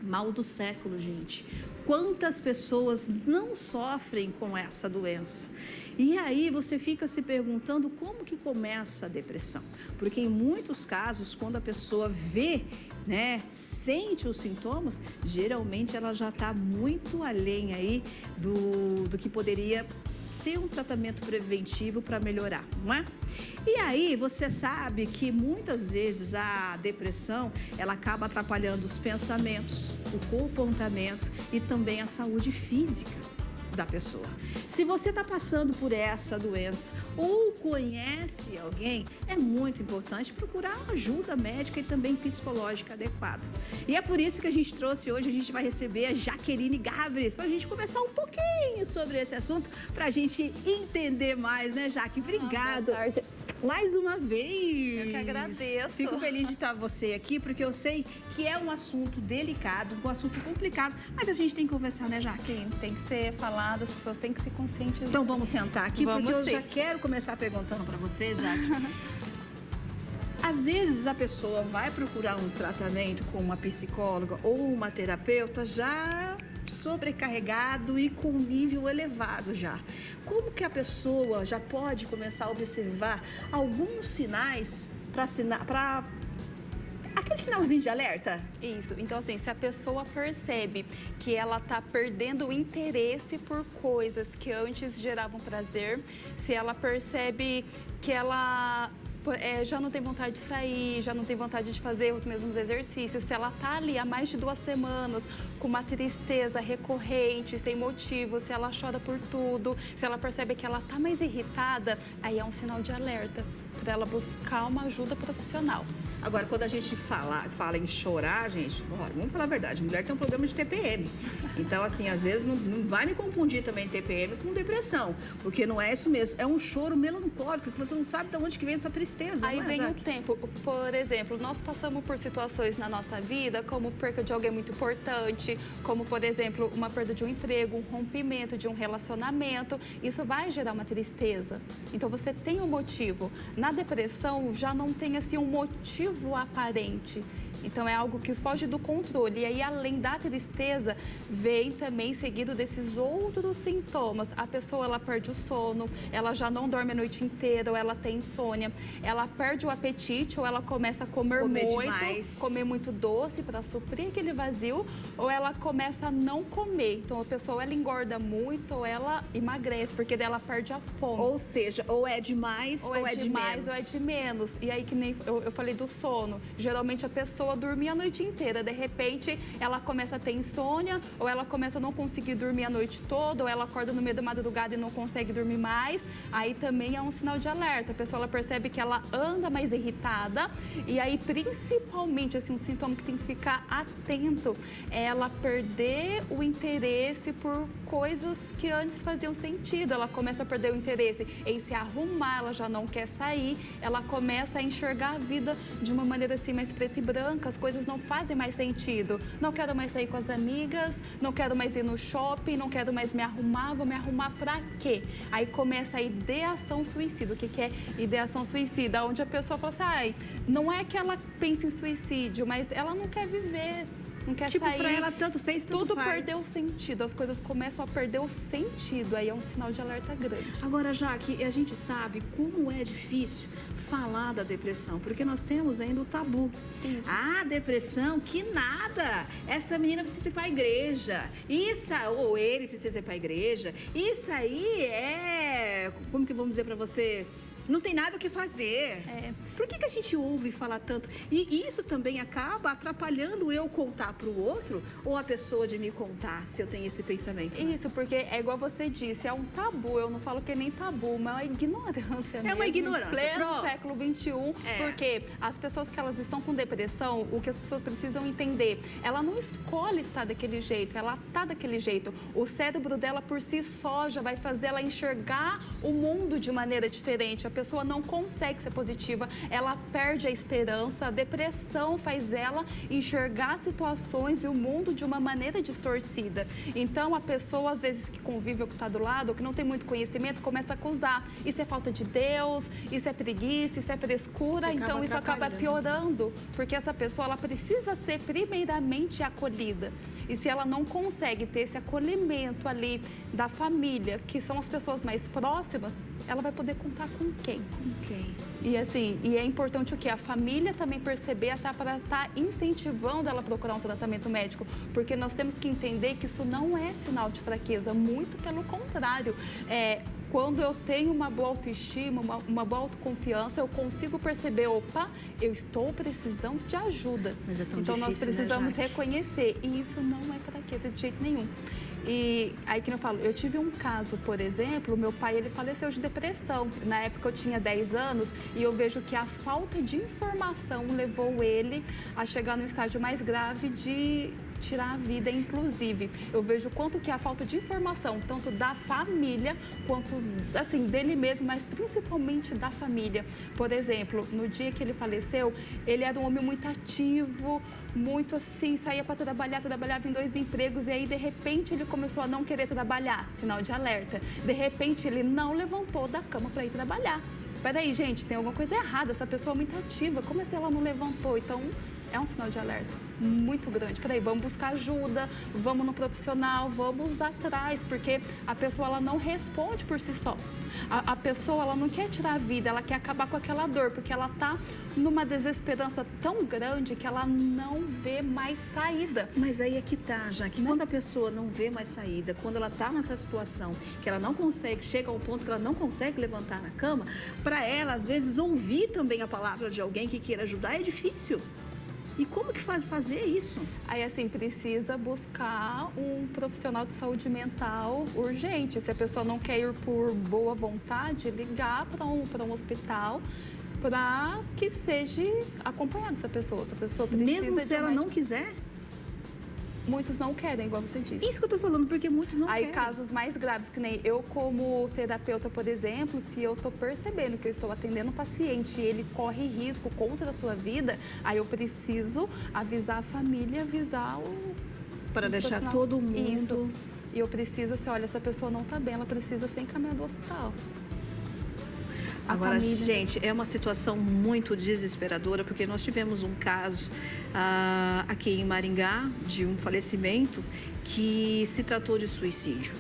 Mal do século, gente. Quantas pessoas não sofrem com essa doença? E aí você fica se perguntando como que começa a depressão. Porque em muitos casos, quando a pessoa vê, né, sente os sintomas, geralmente ela já está muito além aí do que poderia ser um tratamento preventivo para melhorar, não é? E aí você sabe que muitas vezes a depressão, ela acaba atrapalhando os pensamentos, o comportamento e também a saúde física da pessoa. Se você está passando por essa doença ou conhece alguém, é muito importante procurar uma ajuda médica e também psicológica adequada. E é por isso que a gente trouxe hoje, a gente vai receber a Jaqueline Gabres, para a gente conversar um pouquinho sobre esse assunto, para a gente entender mais, né, Jaque? Obrigada. Boa tarde. Mais uma vez. Eu que agradeço. Fico feliz de estar você aqui, porque eu sei que é um assunto delicado, um assunto complicado, mas a gente tem que conversar, né, Jaque? Sim, tem que ser falado, as pessoas têm que se conscientizar. Então vamos sentar aqui, porque eu sim. já quero começar perguntando para você, Jaque. Às vezes a pessoa vai procurar um tratamento com uma psicóloga ou uma terapeuta já sobrecarregado e com nível elevado já. Como que a pessoa já pode começar a observar alguns sinais para aquele sinalzinho de alerta? Isso. Então, assim, se a pessoa percebe que ela está perdendo o interesse por coisas que antes geravam prazer, se ela percebe que ela já não tem vontade de sair, já não tem vontade de fazer os mesmos exercícios, se ela está ali há mais de 2 semanas com uma tristeza recorrente, sem motivo, se ela chora por tudo, se ela percebe que ela está mais irritada, aí é um sinal de alerta para ela buscar uma ajuda profissional. Agora, quando a gente fala em chorar, gente, vamos falar a verdade, mulher tem um problema de TPM. Então, assim, às vezes não vai me confundir também TPM com depressão, porque não é isso mesmo, é um choro melancólico, que você não sabe de onde que vem essa tristeza. Aí vem Jaque? o tempo. Por exemplo, nós passamos por situações na nossa vida, como perca de alguém muito importante, como, por exemplo, uma perda de um emprego, um rompimento de um relacionamento. Isso vai gerar uma tristeza. Então, você tem um motivo. Na depressão, já não tem, assim, um motivo aparente. Então, é algo que foge do controle. E aí, além da tristeza, vem também seguido desses outros sintomas. A pessoa, ela perde o sono, ela já não dorme a noite inteira, ou ela tem insônia, ela perde o apetite, ou ela começa a comer muito doce para suprir aquele vazio, ou ela começa a não comer. Então, a pessoa, ela engorda muito, ou ela emagrece, porque daí ela perde a fome. Ou seja, ou é de mais, ou é de menos. Ou é de menos. E aí, que nem eu falei do sono, geralmente a pessoa dormir a noite inteira, de repente ela começa a ter insônia, ou ela começa a não conseguir dormir a noite toda, ou ela acorda no meio da madrugada e não consegue dormir mais, aí também é um sinal de alerta. A pessoa, ela percebe que ela anda mais irritada, e aí principalmente, assim, um sintoma que tem que ficar atento é ela perder o interesse por coisas que antes faziam sentido. Ela começa a perder o interesse em se arrumar, ela já não quer sair, ela começa a enxergar a vida de uma maneira assim mais preta e branca, as coisas não fazem mais sentido. Não quero mais sair com as amigas, não quero mais ir no shopping, não quero mais me arrumar, vou me arrumar pra quê? Aí começa a ideação suicida. O que é ideação suicida? Onde a pessoa fala assim, ai, não é que ela pensa em suicídio, mas ela não quer viver. Não quer sair. Pra ela tanto fez, tanto tudo faz. perdeu o sentido, as coisas começam a perder o sentido, aí é um sinal de alerta grande. Agora, Jaque, a gente sabe como é difícil falar da depressão, porque nós temos ainda o tabu. Isso. Ah, depressão, que nada! Essa menina precisa ir para a igreja. Isso, ou ele precisa ir para a igreja. Isso aí é... Como que vamos dizer para você? Não tem nada o que fazer. Por que a gente ouve falar tanto? E isso também acaba atrapalhando eu contar para o outro ou a pessoa de me contar, se eu tenho esse pensamento. Né? Isso, porque é igual você disse, é um tabu. Eu não falo que é nem tabu, mas é uma ignorância mesmo. É uma ignorância. Em pleno século XXI, porque as pessoas que elas estão com depressão, o que as pessoas precisam entender, ela não escolhe estar daquele jeito, ela está daquele jeito. O cérebro dela por si só já vai fazer ela enxergar o mundo de maneira diferente. A pessoa não consegue ser positiva, ela perde a esperança, a depressão faz ela enxergar situações e o mundo de uma maneira distorcida. Então, a pessoa, às vezes, que convive ou que está do lado, ou que não tem muito conhecimento, começa a acusar. Isso é falta de Deus, isso é preguiça, isso é frescura, então isso acaba piorando, porque essa pessoa, ela precisa ser primeiramente acolhida. E se ela não consegue ter esse acolhimento ali da família, que são as pessoas mais próximas, ela vai poder contar com quem? Com quem? E assim, e é importante o quê? A família também perceber, até para estar incentivando ela a procurar um tratamento médico, porque nós temos que entender que isso não é sinal de fraqueza, muito pelo contrário. Quando eu tenho uma boa autoestima, uma boa autoconfiança, eu consigo perceber, opa, eu estou precisando de ajuda. Mas é tão então, difícil, nós precisamos né, reconhecer, e isso não é fraqueza de jeito nenhum. E aí que eu falo, eu tive um caso, por exemplo, meu pai, ele faleceu de depressão. Na época eu tinha 10 anos e eu vejo que a falta de informação levou ele a chegar no estágio mais grave de tirar a vida, inclusive. Eu vejo quanto que a falta de informação, tanto da família, quanto, assim, dele mesmo, mas principalmente da família. Por exemplo, no dia que ele faleceu, ele era um homem muito ativo, muito assim, saía para trabalhar, trabalhava em 2 empregos e aí, de repente, ele começou a não querer trabalhar, sinal de alerta. De repente, ele não levantou da cama para ir trabalhar. Peraí, gente, tem alguma coisa errada, essa pessoa é muito ativa, como assim ela não levantou? Então, é um sinal de alerta muito grande. Peraí, vamos buscar ajuda, vamos no profissional, vamos atrás, porque a pessoa, ela não responde por si só. A pessoa, ela não quer tirar a vida, ela quer acabar com aquela dor, porque ela está numa desesperança tão grande que ela não vê mais saída. Mas aí é que tá, já que quando a pessoa não vê mais saída, quando ela está nessa situação, que ela não consegue, chega ao ponto que ela não consegue levantar na cama, para ela, às vezes, ouvir também a palavra de alguém que queira ajudar é difícil. E como que faz fazer isso? Aí, assim, precisa buscar um profissional de saúde mental urgente. Se a pessoa não quer ir por boa vontade, ligar para um hospital para que seja acompanhada essa pessoa. Essa pessoa precisa mesmo se ela não quiser? Muitos não querem, igual você disse. Isso que eu tô falando, porque muitos não querem. Aí, casos mais graves, que nem eu como terapeuta, por exemplo, se eu tô percebendo que eu estou atendendo um paciente e ele corre risco contra a sua vida, aí eu preciso avisar a família, avisar o... Para deixar todo mundo... Isso. E eu preciso, assim, olha, essa pessoa não tá bem, ela precisa ser encaminhada ao hospital. Agora, gente, é uma situação muito desesperadora, porque nós tivemos um caso aqui em Maringá de um falecimento que se tratou de suicídio.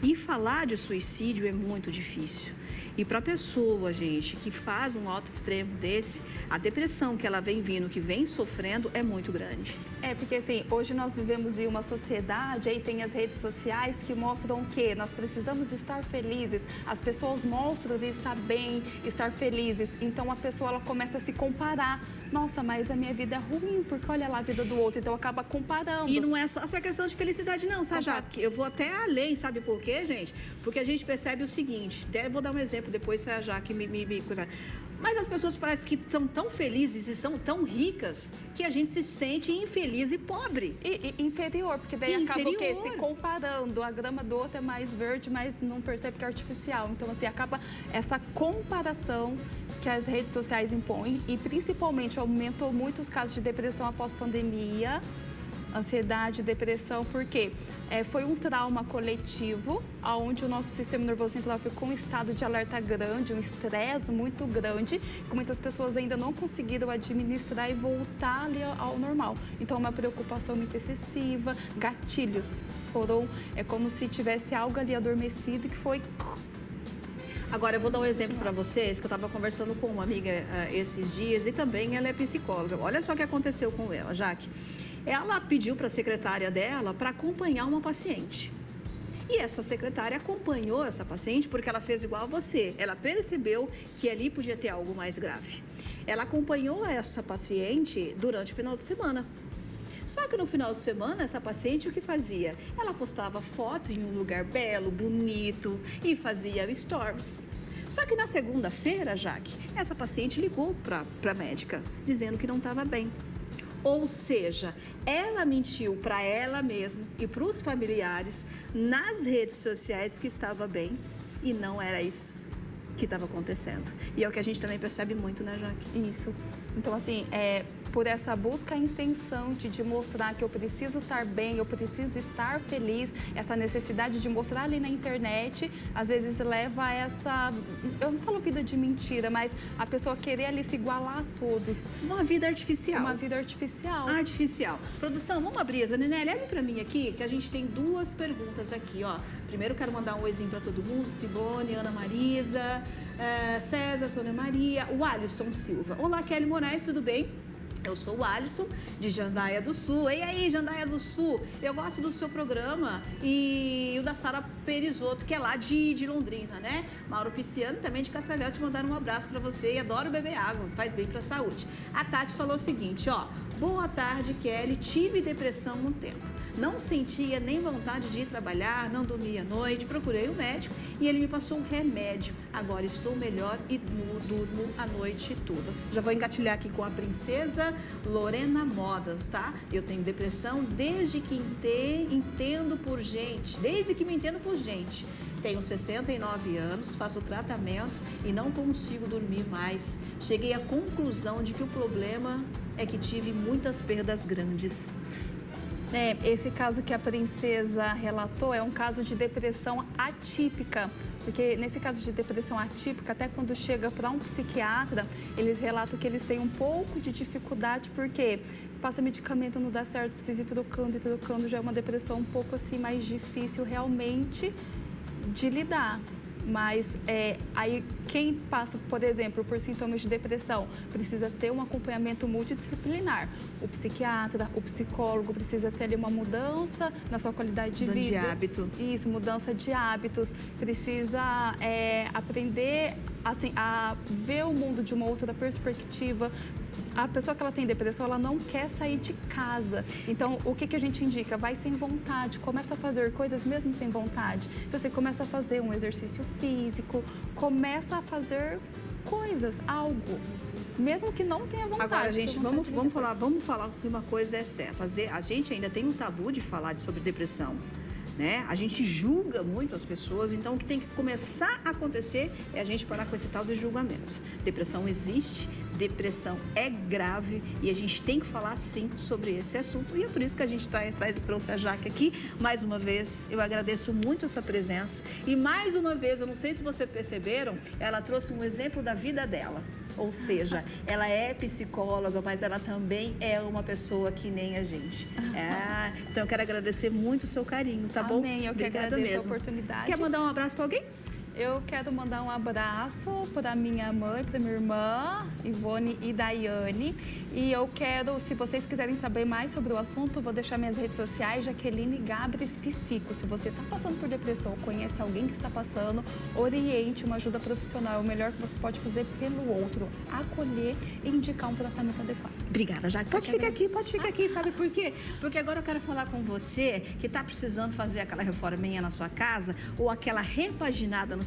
E falar de suicídio é muito difícil. E para a pessoa, gente, que faz um alto extremo desse, a depressão que ela vem vindo, que vem sofrendo, é muito grande. É, porque assim, hoje nós vivemos em uma sociedade, aí tem as redes sociais que mostram que nós precisamos estar felizes. As pessoas mostram de estar bem, estar felizes. Então a pessoa, ela começa a se comparar. Nossa, mas a minha vida é ruim, porque olha lá a vida do outro. Então acaba comparando. E não é só essa questão de felicidade não, Sajá. Eu vou até além, sabe por quê, gente? Porque a gente percebe o seguinte, até vou dar um exemplo depois, Sajá, que me mas as pessoas parecem que são tão felizes e são tão ricas que a gente se sente infeliz e pobre. E inferior, porque daí acaba o quê? Se comparando. A grama do outro é mais verde, mas não percebe que é artificial. Então, assim, acaba essa comparação que as redes sociais impõem e, principalmente, aumentou muito os casos de depressão após pandemia, ansiedade, depressão, porque foi um trauma coletivo, onde o nosso sistema nervoso central ficou em um estado de alerta grande, um estresse muito grande, que muitas pessoas ainda não conseguiram administrar e voltar ali ao normal. Então, uma preocupação muito excessiva, gatilhos foram, como se tivesse algo ali adormecido que foi... Agora, eu vou dar um exemplo para vocês, que eu estava conversando com uma amiga esses dias e também ela é psicóloga. Olha só o que aconteceu com ela, Jaque. Ela pediu para a secretária dela para acompanhar uma paciente. E essa secretária acompanhou essa paciente porque ela fez igual a você. Ela percebeu que ali podia ter algo mais grave. Ela acompanhou essa paciente durante o final de semana. Só que no final de semana, essa paciente o que fazia? Ela postava foto em um lugar belo, bonito e fazia stories. Só que na segunda-feira, Jaque, essa paciente ligou para a médica dizendo que não estava bem. Ou seja, ela mentiu para ela mesma e para os familiares nas redes sociais que estava bem e não era isso. que estava acontecendo. E é o que a gente também percebe muito, né, Jaque? Isso. Então, assim, por essa busca incessante de mostrar que eu preciso estar bem, eu preciso estar feliz, essa necessidade de mostrar ali na internet, às vezes leva a essa, eu não falo vida de mentira, mas a pessoa querer ali se igualar a todos. Uma vida artificial. Uma vida artificial. Artificial. Produção, vamos abrir, Zaninelli, olha para mim aqui, que a gente tem 2 perguntas aqui, ó. Primeiro, quero mandar um oizinho para todo mundo, Simone, Ana Marisa, César, Sônia Maria, o Alisson Silva. Olá, Kelly Moraes, tudo bem? Eu sou o Alisson, de Jandaia do Sul. E aí, Jandaia do Sul? Eu gosto do seu programa e o da Sara Perisotto, que é lá de Londrina, né? Mauro Pisciano, também de Cascavel, te mandaram um abraço para você e adoro beber água, faz bem para a saúde. A Tati falou o seguinte, ó. Boa tarde, Kelly. Tive depressão um tempo. Não sentia nem vontade de ir trabalhar, não dormia à noite, procurei o médico e ele me passou um remédio. Agora estou melhor e durmo à noite tudo. Já vou engatilhar aqui com a princesa Lorena Modas, tá? Eu tenho depressão desde que entendo por gente, desde que me entendo por gente. Tenho 69 anos, faço tratamento e não consigo dormir mais. Cheguei à conclusão de que o problema é que tive muitas perdas grandes. Esse caso que a princesa relatou é um caso de depressão atípica, porque nesse caso de depressão atípica, até quando chega para um psiquiatra, eles relatam que eles têm um pouco de dificuldade, porque passa medicamento, não dá certo, precisa ir trocando, já é uma depressão um pouco assim mais difícil realmente de lidar. Mas aí quem passa, por exemplo, por sintomas de depressão, precisa ter um acompanhamento multidisciplinar. O psiquiatra, o psicólogo precisa ter ali uma mudança na sua qualidade de vida. De hábito. Isso, mudança de hábitos. Precisa aprender assim, a ver o mundo de uma outra perspectiva. A pessoa que ela tem depressão, ela não quer sair de casa. Então, o que a gente indica? Vai sem vontade, começa a fazer coisas mesmo sem vontade. Então, você começa a fazer um exercício físico, começa a fazer coisas, algo, mesmo que não tenha vontade. Agora, gente, vamos falar que uma coisa é certa. A gente ainda tem um tabu de falar sobre depressão. Né? A gente julga muito as pessoas, então o que tem que começar a acontecer é a gente parar com esse tal de julgamento. Depressão existe, depressão é grave e a gente tem que falar sim sobre esse assunto e é por isso que a gente trouxe a Jaque aqui. Mais uma vez, eu agradeço muito a sua presença e mais uma vez, eu não sei se vocês perceberam, ela trouxe um exemplo da vida dela. Ou seja, ela é psicóloga, mas ela também é uma pessoa que nem a gente. Então, eu quero agradecer muito o seu carinho, tá bom? Amém, eu que agradeço a oportunidade. Quer mandar um abraço para alguém? Eu quero mandar um abraço para minha mãe, para minha irmã, Ivone e Daiane. E eu quero, se vocês quiserem saber mais sobre o assunto, vou deixar minhas redes sociais, Jaqueline Gabres Psico. Se você está passando por depressão ou conhece alguém que está passando, oriente uma ajuda profissional. É o melhor que você pode fazer pelo outro, acolher e indicar um tratamento adequado. Obrigada, Jaque. Pode ficar aqui, sabe por quê? Porque agora eu quero falar com você que está precisando fazer aquela reforminha na sua casa ou aquela repaginada no seu